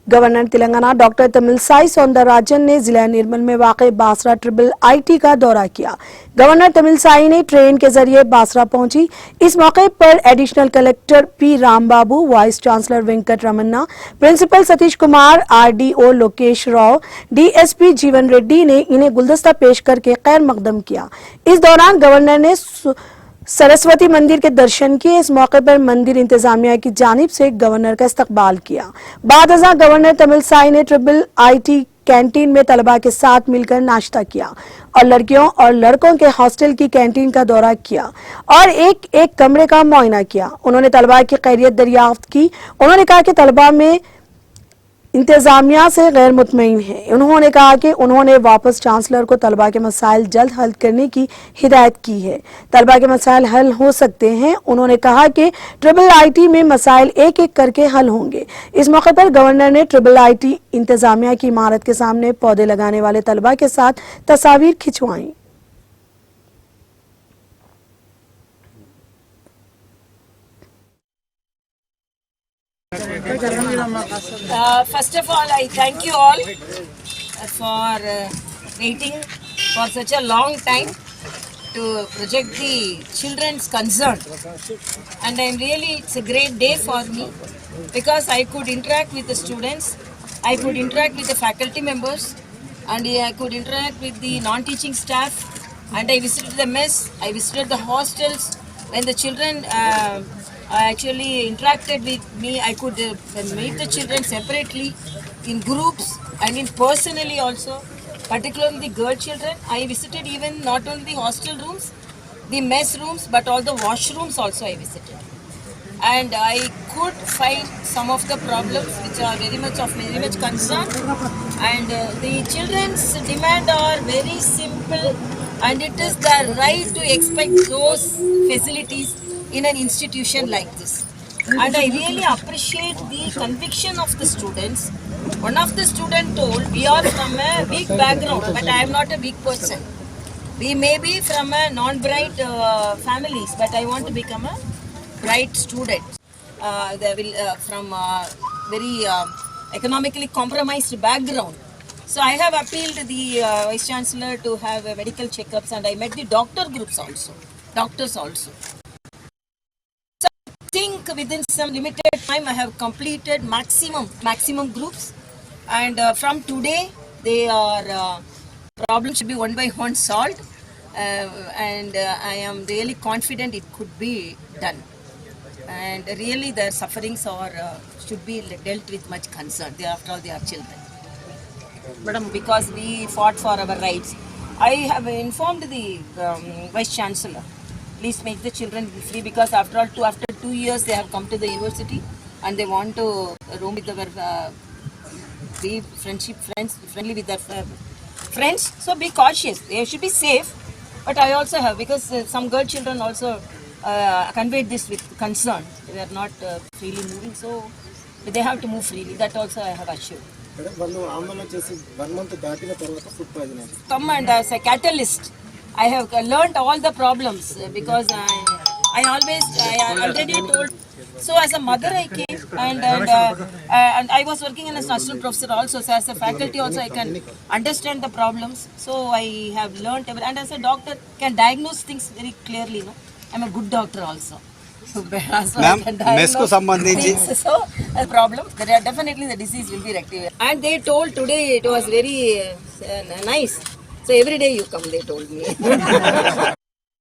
Governor Telangana doctor Tamilisai Soundararajan ने जिला निर्मल में वाक़े बासरा IIIT का दौरा किया। गवर्नर तमिलसाई ने ट्रेन के जरिए बासरा पहुंची। इस मौके पर additional collector P Rambabu, vice chancellor Venkat Ramanna, principal Satish Kumar, RDO Lokesh Rao, DSP Jeevan Reddy ने इन्हें गुलदस्ता पेश करके खैर मकदम किया। इस दौरान गवर्नर ने सरस्वती मंदिर के दर्शन किए। इस मौके पर मंदिर इंतजामिया की जानिब से गवर्नर का इस्तकबाल किया। बाद अज़ा गवर्नर तमिलसाई ने IIIT कैंटीन में तलबा के साथ मिलकर नाश्ता किया और लड़कियों और लड़कों के हॉस्टल की कैंटीन का दौरा किया और एक एक कमरे का मुआयना किया। उन्होंने तलबा की खैरियत दरियाफ्त की। उन्होंने कहा कि तलबा में इंतजामिया से गैर मुतमईन है। उन्होंने कहा कि उन्होंने वापस चांसलर को तलबा के मसाइल जल्द हल करने की हिदायत की है। तलबा के मसाइल हल हो सकते हैं। उन्होंने कहा कि IIIT में मसाइल एक एक करके हल होंगे। इस मौके पर गवर्नर ने IIIT इंतजामिया की इमारत के सामने पौधे लगाने वाले तलबा के साथ तस्वीर खिंचवाई। First of all, I thank you all for waiting for such a long time to project the children's concern, and it's a great day for me because I could interact with the students, I could interact with the faculty members, and I could interact with the non-teaching staff, and I visited the mess, I visited the hostels. When the children actually interacted with me, I could meet the children separately, in groups and in personally also, particularly the girl children. I visited even not only the hostel rooms, the mess rooms, but all the washrooms also I visited. And I could find some of the problems which are very much concern. And the children's demand are very simple, and it is their right to expect those facilities in an institution like this. And I really appreciate the conviction of the students. One of the students told, we are from a weak background, but I am not a weak person. We may be from a non-bright families, but I want to become a bright student. They will from very economically compromised background. So I have appealed the Vice Chancellor to have medical checkups, and I met the doctors also. So I think within some limited time I have completed maximum groups, and from today they are problems should be one by one solved, and I am really confident it could be done. And really their sufferings are should be dealt with much concern. After all, they are children. Madam, because we fought for our rights, I have informed the Vice Chancellor, please make the children free, because after all, after 2 years they have come to the university and they want to roam with our be friendly with their friends. So be cautious. They should be safe. But I also have, because some girl children also conveyed this with concern. They are not freely moving, so they have to move freely. That also I have assured. Come and as a catalyst, I have learnt all the problems, because I already told. So as a mother I came, and I was working as an assistant professor also. So as a faculty also I can understand the problems. So I have learnt, and as a doctor can diagnose things very clearly. No, I'm a good doctor also. So I can diagnose things. So a problem, definitely the disease will be rectified. And they told today it was very nice. So every day you come, they told me.